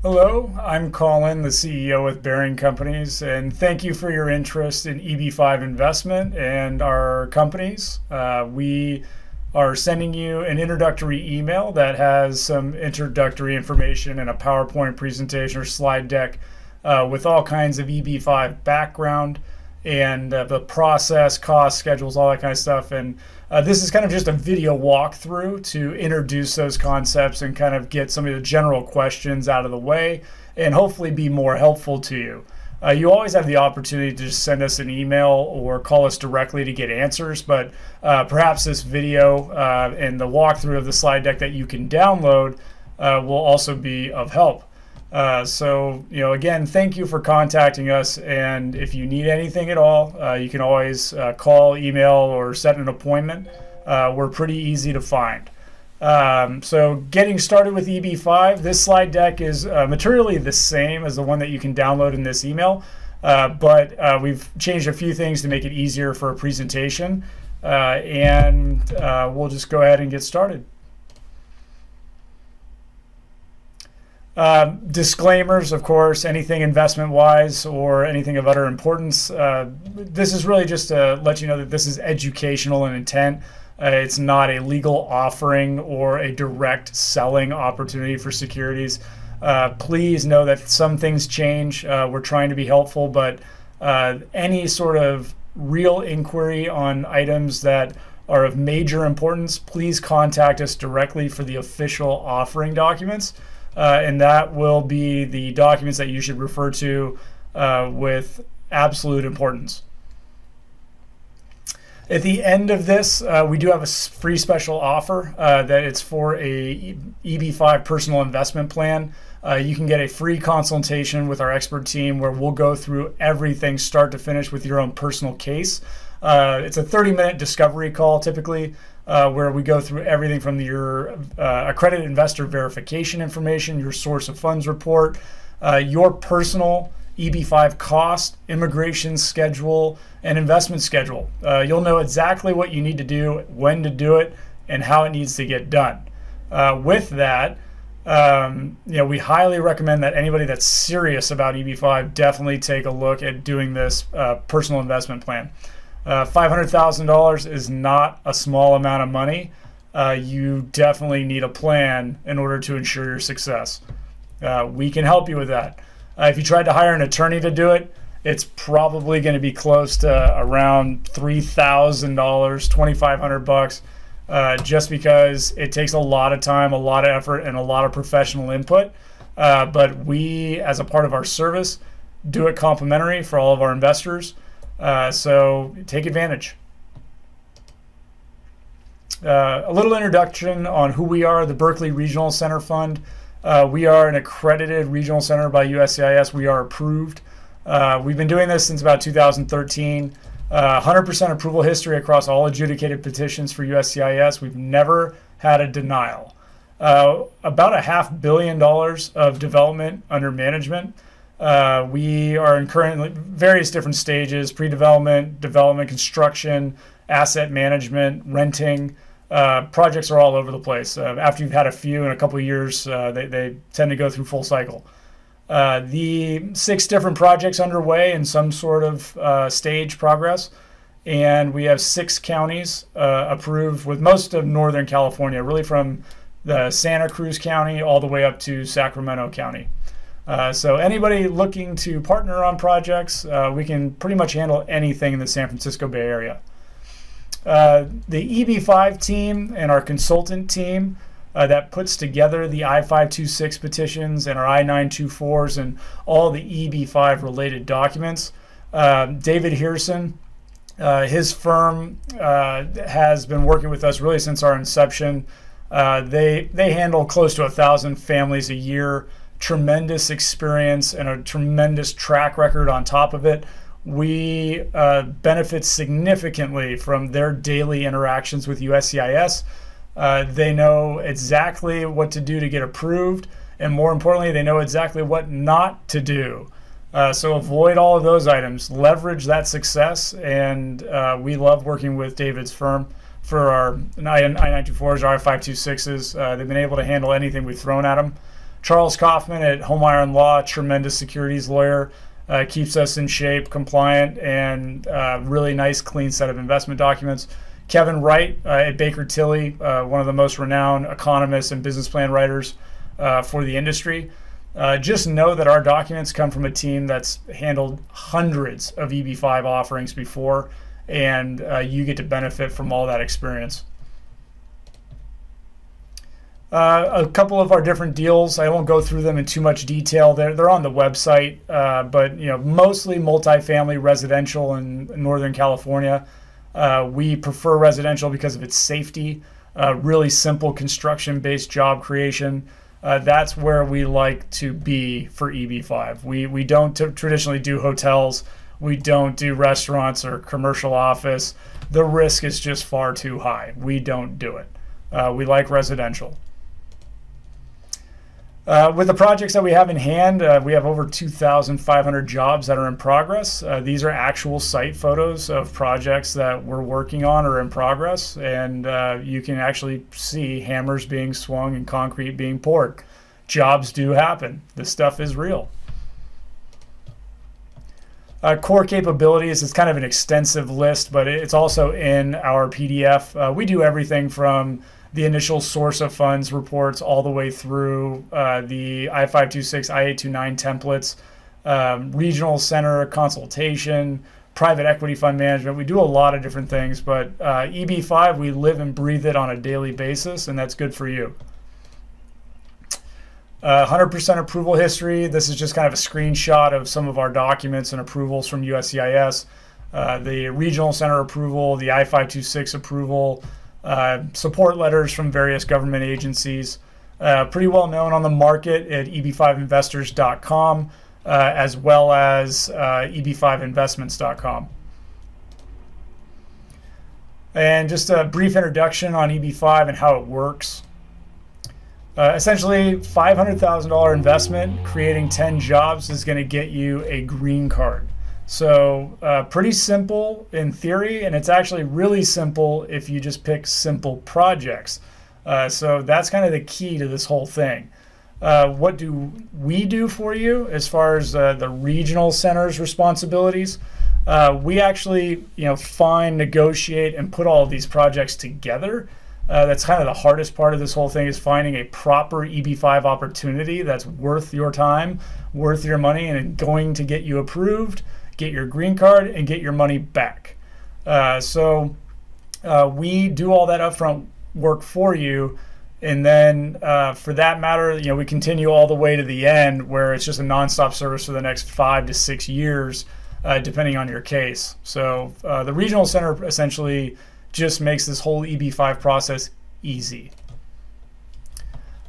Hello, I'm Colin, the CEO with Behring Companies, and thank you for your interest in EB-5 investment and our companies. We are sending you an introductory email that has some introductory information and a PowerPoint presentation or slide deck with all kinds of EB-5 background and the process, cost, schedules, all that kind of stuff. And this is kind of just a video walkthrough to introduce those concepts and kind of get some of the general questions out of the way and hopefully be more helpful to you. You always have the opportunity to just send us an email or call us directly to get answers, but perhaps this video and the walkthrough of the slide deck that you can download will also be of help. Again, thank you for contacting us. And if you need anything at all, you can always call, email, or set an appointment. We're pretty easy to find. So getting started with EB-5, this slide deck is materially the same as the one that you can download in this email, but we've changed a few things to make it easier for a presentation. We'll just go ahead and get started. Disclaimers, of course, anything investment-wise or anything of utter importance. This is really just to let you know that this is educational in intent. It's not a legal offering or a direct selling opportunity for securities. Please know that some things change. We're trying to be helpful, but any sort of real inquiry on items that are of major importance, please contact us directly for the official offering documents. And that will be the documents that you should refer to with absolute importance. At the end of this, we do have a free special offer that it's for a EB-5 personal investment plan. You can get a free consultation with our expert team where we'll go through everything start to finish with your own personal case. It's a 30-minute discovery call typically, where we go through everything from your accredited investor verification information, your source of funds report, your personal EB-5 cost, immigration schedule, and investment schedule. You'll know exactly what you need to do, when to do it, and how it needs to get done. With that, we highly recommend that anybody that's serious about EB-5 definitely take a look at doing this personal investment plan. $500,000 is not a small amount of money. You definitely need a plan in order to ensure your success. We can help you with that. If you tried to hire an attorney to do it, it's probably going to be close to around $3,000, $2,500, just because it takes a lot of time, a lot of effort, and a lot of professional input. But we, as a part of our service, do it complimentary for all of our investors. So take advantage. A little introduction on who we are, the Berkeley Regional Center Fund. We are an accredited regional center by USCIS. We are approved. We've been doing this since about 2013. 100% approval history across all adjudicated petitions for USCIS. We've never had a denial. About $500 million of development under management. We are in currently various different stages: pre-development, development, construction, asset management, renting. Projects are all over the place. After you've had a few in a couple of years, they tend to go through full cycle. The 6 different projects underway in some sort of stage progress, and we have 6 counties approved, with most of Northern California, really from the Santa Cruz County all the way up to Sacramento County. So anybody looking to partner on projects, we can pretty much handle anything in the San Francisco Bay Area. The EB-5 team and our consultant team that puts together the I-526 petitions and our I-924s and all the EB-5 related documents. David Hearson, his firm has been working with us really since our inception. They handle close to 1,000 families a year. Tremendous experience and a tremendous track record on top of it. We benefit significantly from their daily interactions with USCIS. They know exactly what to do to get approved, and more importantly, they know exactly what not to do. So avoid all of those items, leverage that success, and we love working with David's firm for our I-924s, our I-526s. They've been able to handle anything we've thrown at them. Charles Kaufman at Home Iron Law, tremendous securities lawyer, keeps us in shape, compliant, and really nice, clean set of investment documents. Kevin Wright at Baker Tilly, one of the most renowned economists and business plan writers for the industry. Just know that our documents come from a team that's handled hundreds of EB-5 offerings before, and you get to benefit from all that experience. A couple of our different deals, I won't go through them in too much detail. They're on the website, but mostly multifamily residential in Northern California. We prefer residential because of its safety, really simple construction-based job creation. That's where we like to be for EB-5. We don't traditionally do hotels. We don't do restaurants or commercial office. The risk is just far too high. We don't do it. We like residential. With the projects that we have in hand, we have over 2,500 jobs that are in progress. These are actual site photos of projects that we're working on or in progress, and you can actually see hammers being swung and concrete being poured. Jobs do happen. This stuff is real. Core capabilities is kind of an extensive list, but it's also in our PDF. We do everything from the initial source of funds reports all the way through the I-526, I-829 templates, regional center consultation, private equity fund management. We do a lot of different things, but EB-5, we live and breathe it on a daily basis, and that's good for you. 100% approval history. This is just kind of a screenshot of some of our documents and approvals from USCIS. The regional center approval, the I-526 approval, support letters from various government agencies, pretty well known on the market at eb5investors.com, as well as eb5investments.com. And just a brief introduction on EB-5 and how it works. Essentially, $500,000 investment, creating 10 jobs is going to get you a green card. So pretty simple in theory, and it's actually really simple if you just pick simple projects. So that's kind of the key to this whole thing. What do we do for you as far as the regional center's responsibilities? We actually find, negotiate, and put all of these projects together. That's kind of the hardest part of this whole thing, is finding a proper EB-5 opportunity that's worth your time, worth your money, and going to get you approved, get your green card, and get your money back. So we do all that upfront work for you, and then for that matter, we continue all the way to the end, where it's just a nonstop service for the next 5 to 6 years, depending on your case. So the regional center essentially just makes this whole EB-5 process easy.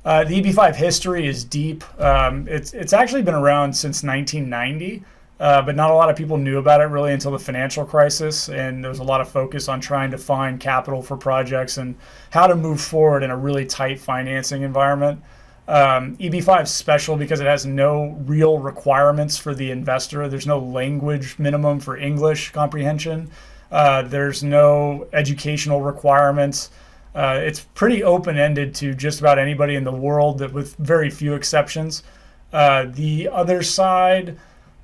The EB-5 history is deep. It's actually been around since 1990. But not a lot of people knew about it really until the financial crisis, and there was a lot of focus on trying to find capital for projects and how to move forward in a really tight financing environment. EB-5 is special because it has no real requirements for the investor. There's no language minimum for English comprehension. There's no educational requirements. It's pretty open-ended to just about anybody in the world, with very few exceptions. The other side,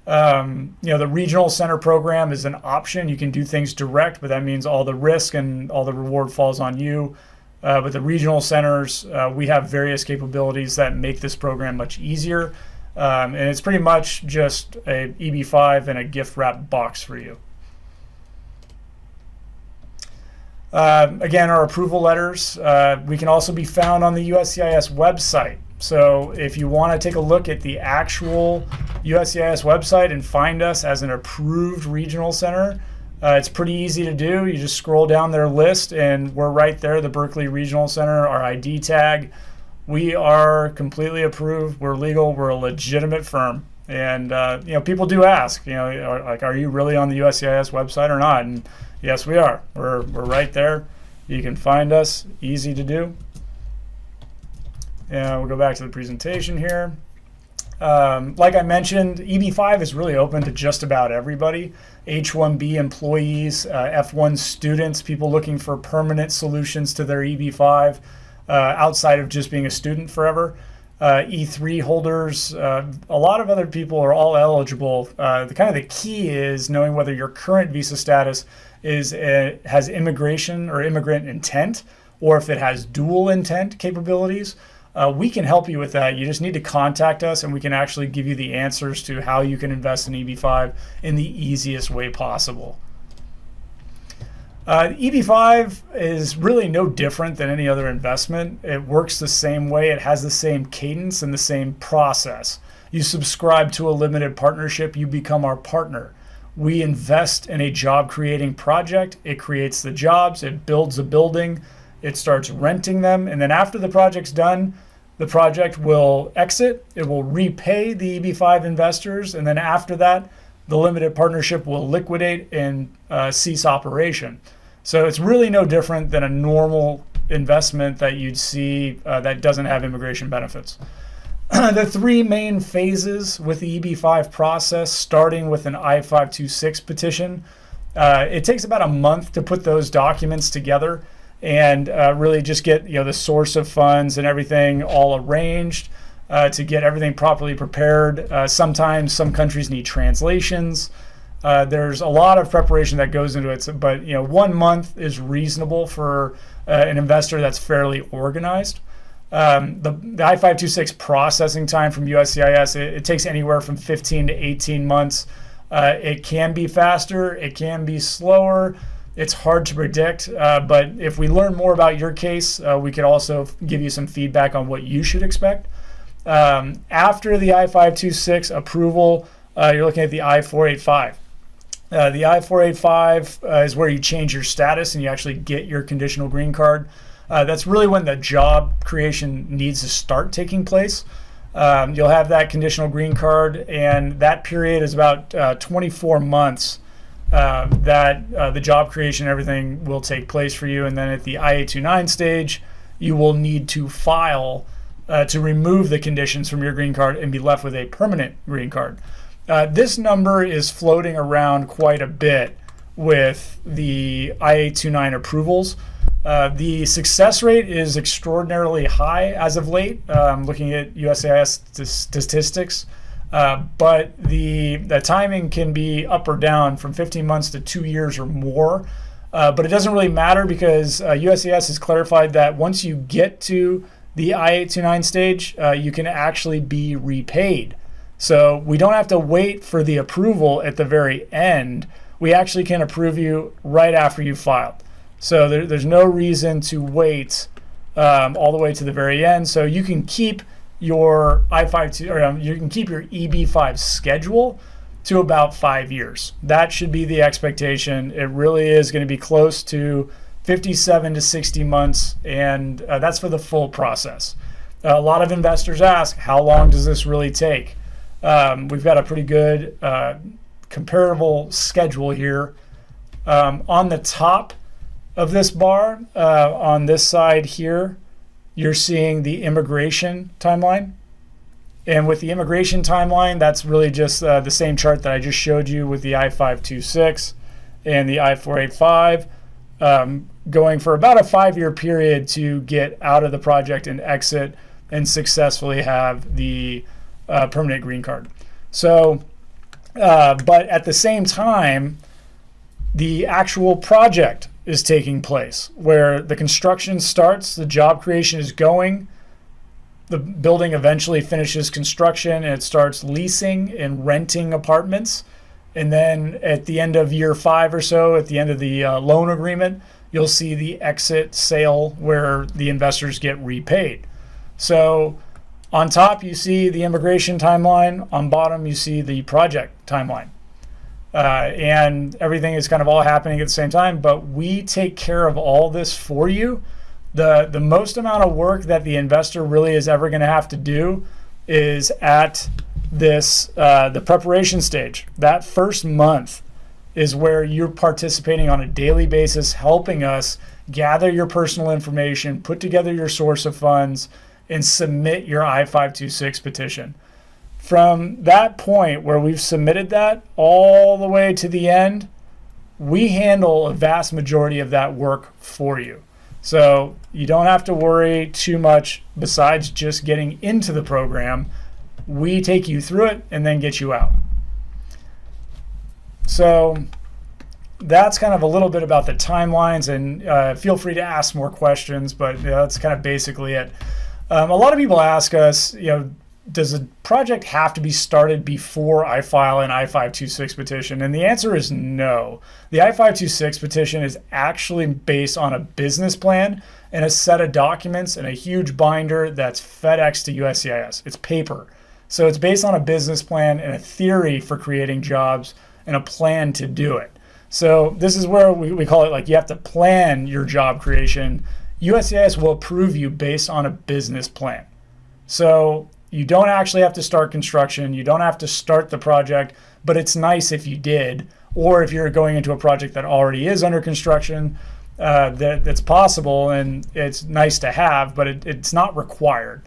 the regional center program is an option. You can do things direct, but that means all the risk and all the reward falls on you. But the regional centers, we have various capabilities that make this program much easier. And it's pretty much just a EB-5 and a gift wrap box for you. Again, our approval letters, we can also be found on the USCIS website. So if you want to take a look at the actual USCIS website and find us as an approved regional center, it's pretty easy to do. You just scroll down their list and we're right there, the Berkeley Regional Center, our ID tag. We are completely approved. We're legal. We're a legitimate firm. And people do ask, are you really on the USCIS website or not? And yes, we are. We're right there. You can find us. Easy to do. And we'll go back to the presentation here. Like I mentioned, EB-5 is really open to just about everybody. H-1B employees, F-1 students, people looking for permanent solutions to their EB-5 outside of just being a student forever. E3 holders, a lot of other people are all eligible. The key is knowing whether your current visa status has immigration or immigrant intent, or if it has dual intent capabilities. We can help you with that. You just need to contact us, and we can actually give you the answers to how you can invest in EB-5 in the easiest way possible. EB-5 is really no different than any other investment. It works the same way. It has the same cadence and the same process. You subscribe to a limited partnership, you become our partner. We invest in a job-creating project. It creates the jobs, it builds a building, it starts renting them, and then after the project's done, the project will exit, it will repay the EB-5 investors, and then after that, the limited partnership will liquidate and cease operation. So it's really no different than a normal investment that you'd see that doesn't have immigration benefits. The three main phases with the EB-5 process, starting with an I-526 petition. It takes about a month to put those documents together and really just get the source of funds and everything all arranged to get everything properly prepared. Sometimes some countries need translations. There's a lot of preparation that goes into it, but 1 month is reasonable for an investor that's fairly organized. The I-526 processing time from USCIS, it takes anywhere from 15 to 18 months. It can be faster, it can be slower. It's hard to predict, but if we learn more about your case, we could also give you some feedback on what you should expect. After the I-526 approval, you're looking at the I-485. The I-485 is where you change your status and you actually get your conditional green card. That's really when the job creation needs to start taking place. You'll have that conditional green card, and that period is about 24 months that the job creation and everything will take place for you. And then at the I-829 stage, you will need to file to remove the conditions from your green card and be left with a permanent green card. This number is floating around quite a bit with the I-829 approvals. The success rate is extraordinarily high as of late, looking at USCIS statistics, but the timing can be up or down from 15 months to 2 years or more. But it doesn't really matter because USCIS has clarified that once you get to the I-829 stage, you can actually be repaid. So we don't have to wait for the approval at the very end. We actually can approve you right after you filed. So there's no reason to wait all the way to the very end. So you can keep your you can keep your EB-5 schedule to about 5 years. That should be the expectation. It really is going to be close to 57 to 60 months, and that's for the full process. A lot of investors ask, how long does this really take? We've got a pretty good comparable schedule here. On the top of this bar, on this side here, you're seeing the immigration timeline. And with the immigration timeline, that's really just the same chart that I just showed you with the I-526 and the I-485, going for about a 5-year period to get out of the project and exit and successfully have the permanent green card. So, but at the same time, the actual project is taking place where the construction starts, the job creation is going, the building eventually finishes construction, and it starts leasing and renting apartments. And then at the end of year 5 or so, at the end of the loan agreement, you'll see the exit sale where the investors get repaid. So on top, you see the immigration timeline. On bottom, you see the project timeline. And everything is kind of all happening at the same time, but we take care of all this for you. The most amount of work that the investor really is ever going to have to do is at this the preparation stage. That first month is where you're participating on a daily basis, helping us gather your personal information, put together your source of funds, and submit your I-526 petition. From that point where we've submitted that all the way to the end, we handle a vast majority of that work for you. So you don't have to worry too much besides just getting into the program. We take you through it and then get you out. So that's kind of a little bit about the timelines, and feel free to ask more questions, but that's kind of basically it. A lot of people ask us, does a project have to be started before I file an I-526 petition? And the answer is no. The I-526 petition is actually based on a business plan and a set of documents and a huge binder that's FedEx to USCIS. It's paper. So it's based on a business plan and a theory for creating jobs and a plan to do it. So this is where we call it, like, you have to plan your job creation. USCIS will approve you based on a business plan. So you don't actually have to start construction. You don't have to start the project, but it's nice if you did, or if you're going into a project that already is under construction, that's possible, and it's nice to have, but it's not required.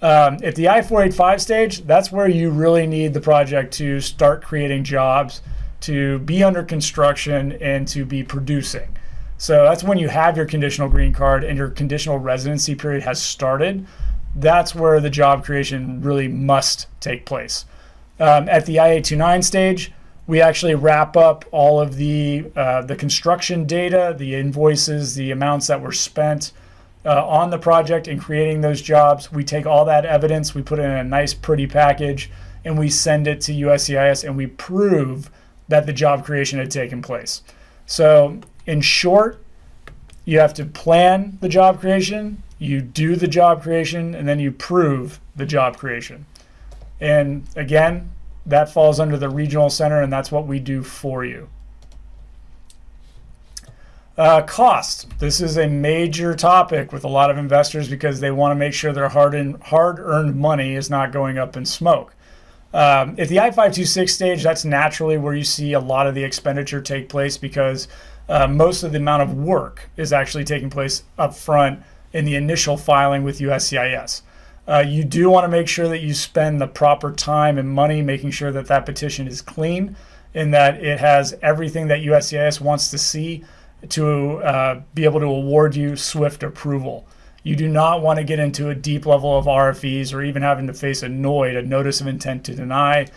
At the I-485 stage, that's where you really need the project to start creating jobs, to be under construction, and to be producing. So that's when you have your conditional green card and your conditional residency period has started. That's where the job creation really must take place. At the I-829 stage, we actually wrap up all of the construction data, the invoices, the amounts that were spent on the project in creating those jobs. We take all that evidence, we put it in a nice pretty package, and we send it to USCIS, and we prove that the job creation had taken place. So in short, you have to plan the job creation, you do the job creation, and then you prove the job creation. And again, that falls under the regional center, and that's what we do for you. Cost. This is a major topic with a lot of investors because they want to make sure their hard-earned money is not going up in smoke. At the I-526 stage, that's naturally where you see a lot of the expenditure take place because most of the amount of work is actually taking place up front in the initial filing with USCIS. You do want to make sure that you spend the proper time and money making sure that that petition is clean and that it has everything that USCIS wants to see to be able to award you swift approval. You do not want to get into a deep level of RFEs or even having to face a NOID, a notice of intent to deny,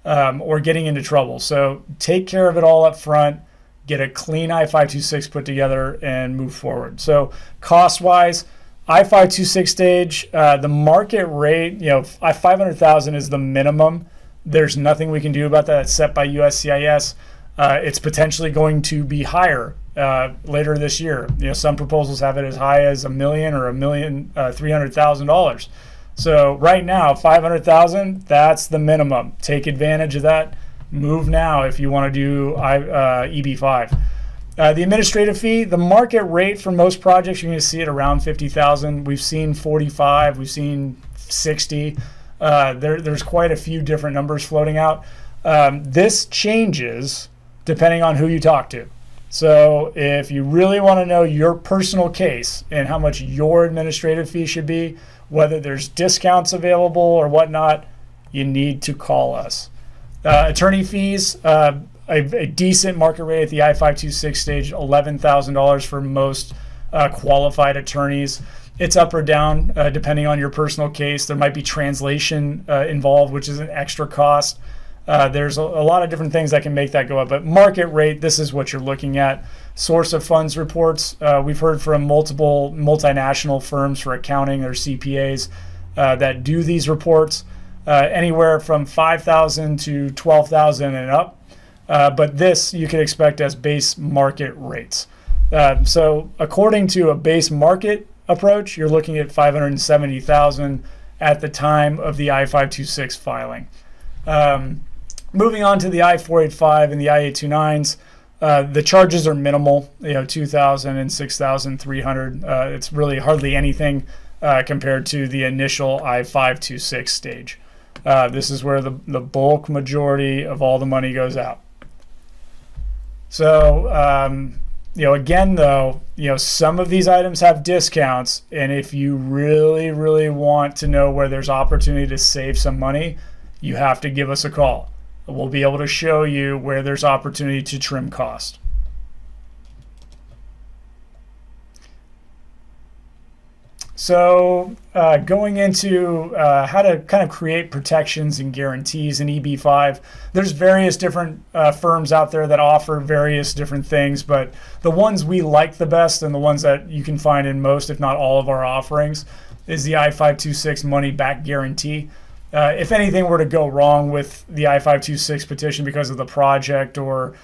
or getting into trouble. So take care of it all up front, get a clean I-526 put together, and move forward. So cost-wise, I-526 stage, the market rate, $500,000 is the minimum. There's nothing we can do about that. It's set by USCIS. It's potentially going to be higher later this year. Some proposals have it as high as $1 million or $1,300,000. So right now, $500,000, that's the minimum. Take advantage of that. Move now if you want to do EB-5. The administrative fee, the market rate for most projects, you're going to see it around $50,000. We've seen 45, we've seen 60. There's quite a few different numbers floating out. This changes depending on who you talk to. So if you really want to know your personal case and how much your administrative fee should be, whether there's discounts available or whatnot, you need to call us. Attorney fees, a decent market rate at the I-526 stage, $11,000 for most qualified attorneys. It's up or down depending on your personal case. There might be translation involved, which is an extra cost. There's a lot of different things that can make that go up, but market rate, this is what you're looking at. Source of funds reports, we've heard from multiple multinational firms for accounting or CPAs that do these reports, anywhere from $5,000 to $12,000 and up. But this you can expect as base market rates. So according to a base market approach, you're looking at $570,000 at the time of the I-526 filing. Moving on to the I-485 and the I-829s, the charges are minimal, $2,000 and $6,300. It's really hardly anything compared to the initial I-526 stage. This is where the bulk majority of all the money goes out. So, again, though, some of these items have discounts, and if you really, really want to know where there's opportunity to save some money, you have to give us a call. We'll be able to show you where there's opportunity to trim cost. So going into how to kind of create protections and guarantees in EB-5, there's various different firms out there that offer various different things, but the ones we like the best and the ones that you can find in most, if not all of our offerings, is the I-526 money back guarantee. If anything were to go wrong with the I-526 petition because of the project or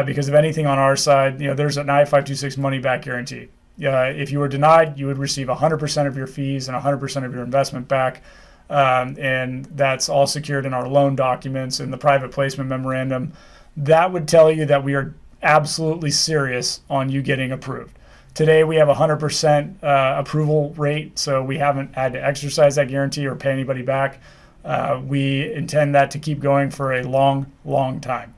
because of anything on our side, there's an I-526 money back guarantee. If you were denied, you would receive 100% of your fees and 100% of your investment back. And that's all secured in our loan documents and the private placement memorandum. That would tell you that we are absolutely serious on you getting approved. Today, we have a 100% approval rate, so we haven't had to exercise that guarantee or pay anybody back. We intend that to keep going for a long, long time.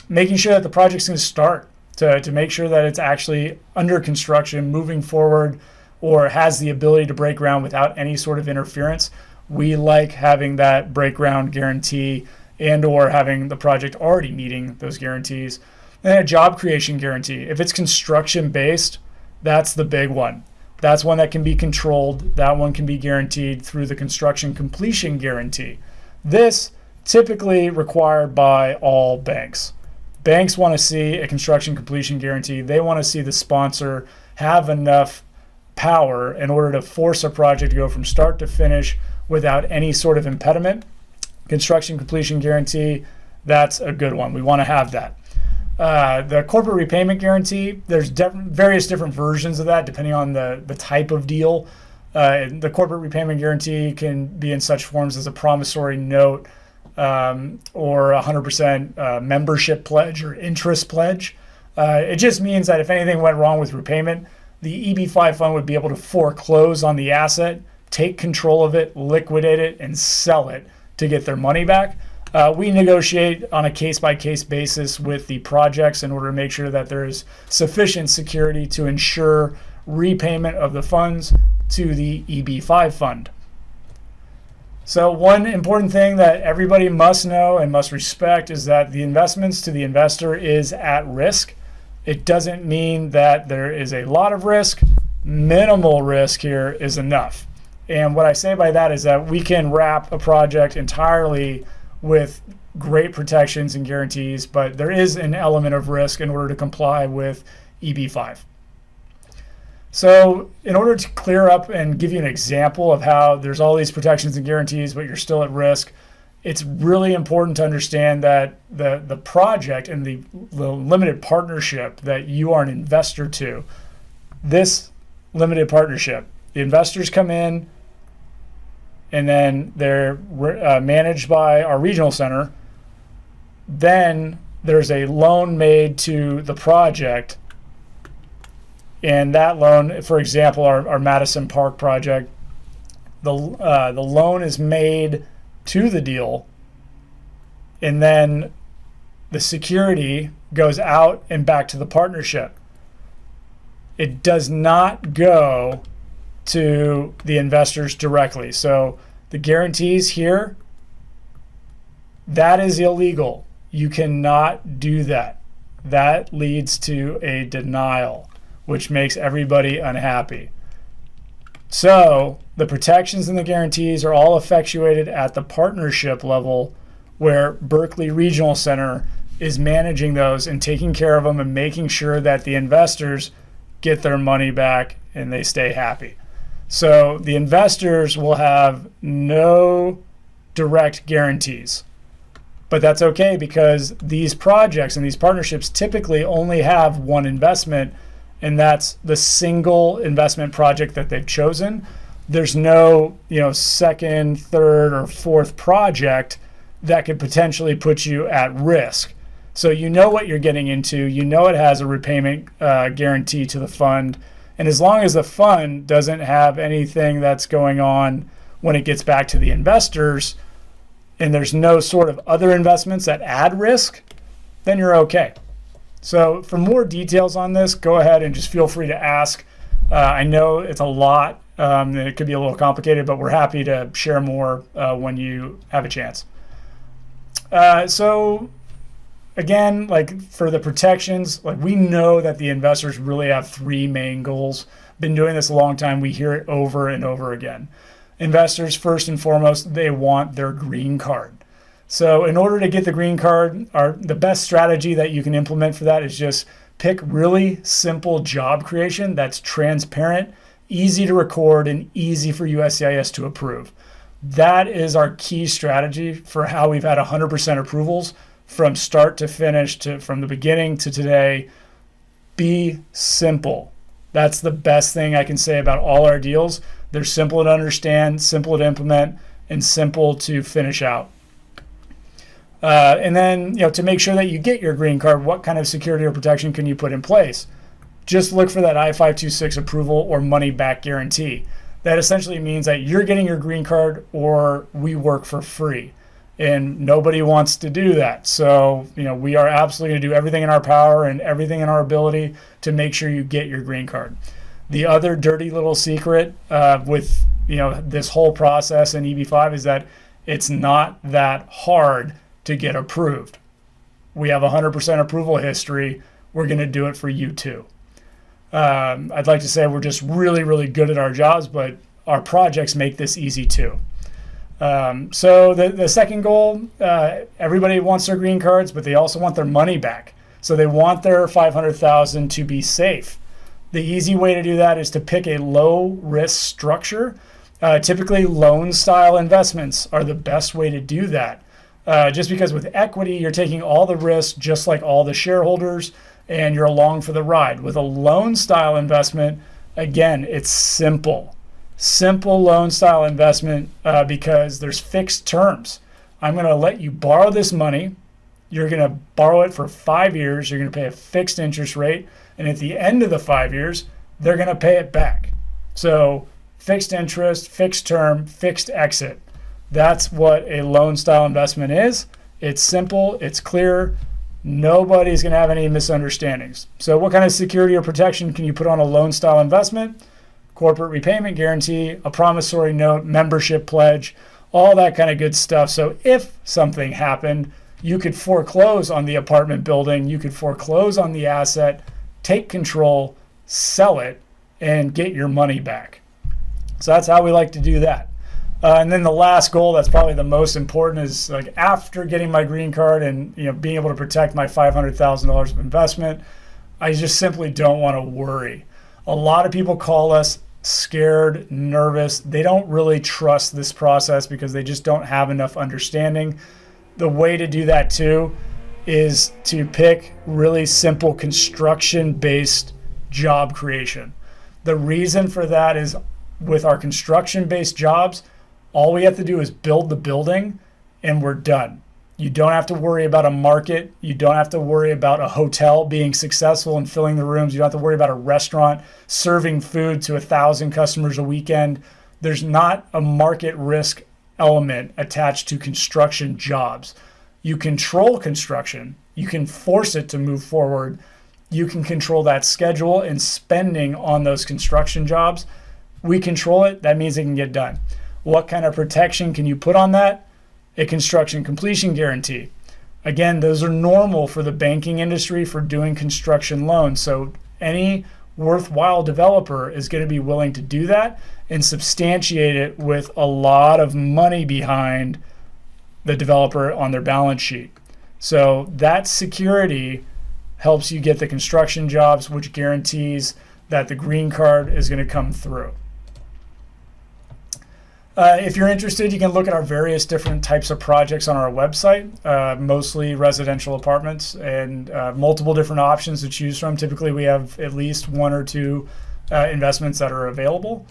Making sure that the project's going to start. To make sure that it's actually under construction, moving forward, or has the ability to break ground without any sort of interference. We like having that break ground guarantee and or having the project already meeting those guarantees. And a job creation guarantee. If it's construction based, that's the big one. That's one that can be controlled. That one can be guaranteed through the construction completion guarantee. This typically required by all banks. Banks want to see a construction completion guarantee. They want to see the sponsor have enough power in order to force a project to go from start to finish without any sort of impediment. Construction completion guarantee, that's a good one. We want to have that. The corporate repayment guarantee, there's various different versions of that depending on the type of deal. The corporate repayment guarantee can be in such forms as a promissory note, or 100% membership pledge or interest pledge. It just means that if anything went wrong with repayment, the EB-5 fund would be able to foreclose on the asset, take control of it, liquidate it, and sell it to get their money back. We negotiate on a case-by-case basis with the projects in order to make sure that there is sufficient security to ensure repayment of the funds to the EB-5 fund. So one important thing that everybody must know and must respect is that the investments to the investor is at risk. It doesn't mean that there is a lot of risk. Minimal risk here is enough. And what I say by that is that we can wrap a project entirely with great protections and guarantees, but there is an element of risk in order to comply with EB-5. So in order to clear up and give you an example of how there's all these protections and guarantees, but you're still at risk, it's really important to understand that the project and the limited partnership that you are an investor to, this limited partnership, the investors come in and then they're managed by our regional center. Then there's a loan made to the project. And that loan, for example, our Madison Park project, the loan is made to the deal, and then the security goes out and back to the partnership. It does not go to the investors directly. So the guarantees here, that is illegal. You cannot do that. That leads to a denial, which makes everybody unhappy. So the protections and the guarantees are all effectuated at the partnership level, where Berkeley Regional Center is managing those and taking care of them and making sure that the investors get their money back and they stay happy. So the investors will have no direct guarantees. But that's okay, because these projects and these partnerships typically only have one investment, and that's the single investment project that they've chosen. There's no, second, third, or fourth project that could potentially put you at risk. So you know what you're getting into. You know it has a repayment guarantee to the fund. And as long as the fund doesn't have anything that's going on when it gets back to the investors, and there's no sort of other investments that add risk, then you're okay. So for more details on this, go ahead and just feel free to ask. I know it's a lot. It could be a little complicated, but we're happy to share more when you have a chance. So again, like for the protections, like we know that the investors really have three main goals. been doing this a long time. We hear it over and over again. Investors, first and foremost, they want their green card. So in order to get the green card, the best strategy that you can implement for that is just pick really simple job creation that's transparent, easy to record, and easy for USCIS to approve. That is our key strategy for how we've had 100% approvals from start to finish, from the beginning to today. Be simple. That's the best thing I can say about all our deals. They're simple to understand, simple to implement, and simple to finish out. And then, to make sure that you get your green card, what kind of security or protection can you put in place? Just look for that I-526 approval or money back guarantee. That essentially means that you're getting your green card or we work for free. And nobody wants to do that. So, we are absolutely going to do everything in our power and everything in our ability to make sure you get your green card. The other dirty little secret with, this whole process in EB-5 is that it's not that hard to get approved. We have 100% approval history. We're going to do it for you too. I'd like to say we're just really, really good at our jobs, but our projects make this easy too. So the second goal, everybody wants their green cards, but they also want their money back. So they want their $500,000 to be safe. The easy way to do that is to pick a low risk structure. Typically loan style investments are the best way to do that. Just because with equity, you're taking all the risk just like all the shareholders and you're along for the ride. With a loan style investment, again, it's simple loan style investment because there's fixed terms. I'm going to let you borrow this money. You're going to borrow it for 5 years. You're going to pay a fixed interest rate. And at the end of the 5 years, they're going to pay it back. So fixed interest, fixed term, fixed exit. That's what a loan style investment is. It's simple. It's clear. Nobody's going to have any misunderstandings. So what kind of security or protection can you put on a loan style investment? Corporate repayment guarantee, a promissory note, membership pledge, all that kind of good stuff. So if something happened, you could foreclose on the apartment building, you could foreclose on the asset, take control, sell it, and get your money back. So that's how we like to do that. And then the last goal, that's probably the most important, is like after getting my green card and being able to protect my $500,000 of investment, I just simply don't want to worry. A lot of people call us scared, nervous. They don't really trust this process because they just don't have enough understanding. The way to do that too is to pick really simple construction-based job creation. The reason for that is with our construction-based jobs, all we have to do is build the building and we're done. You don't have to worry about a market. You don't have to worry about a hotel being successful and filling the rooms. You don't have to worry about a restaurant serving food to 1,000 customers a weekend. There's not a market risk element attached to construction jobs. You control construction. You can force it to move forward. You can control that schedule and spending on those construction jobs. We control it. That means it can get done. What kind of protection can you put on that? A construction completion guarantee. Again, those are normal for the banking industry for doing construction loans. So any worthwhile developer is going to be willing to do that and substantiate it with a lot of money behind the developer on their balance sheet. So that security helps you get the construction jobs, which guarantees that the green card is going to come through. If you're interested, you can look at our various different types of projects on our website, mostly residential apartments, and multiple different options to choose from. Typically, we have at least one or two investments that are available.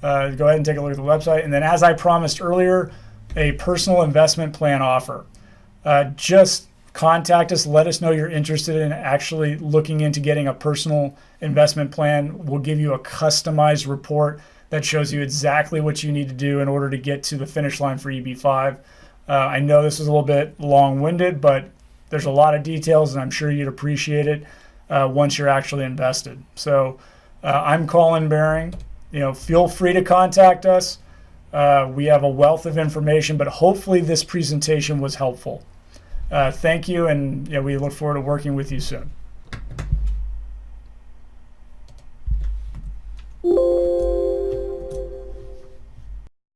Go ahead and take a look at the website. And then, as I promised earlier, a personal investment plan offer. Just contact us. Let us know you're interested in actually looking into getting a personal investment plan. We'll give you a customized report that shows you exactly what you need to do in order to get to the finish line for EB-5. I know this is a little bit long-winded, but there's a lot of details, and I'm sure you'd appreciate it once you're actually invested. So I'm Colin Behring. Feel free to contact us. We have a wealth of information, but hopefully this presentation was helpful. Thank you, and we look forward to working with you soon.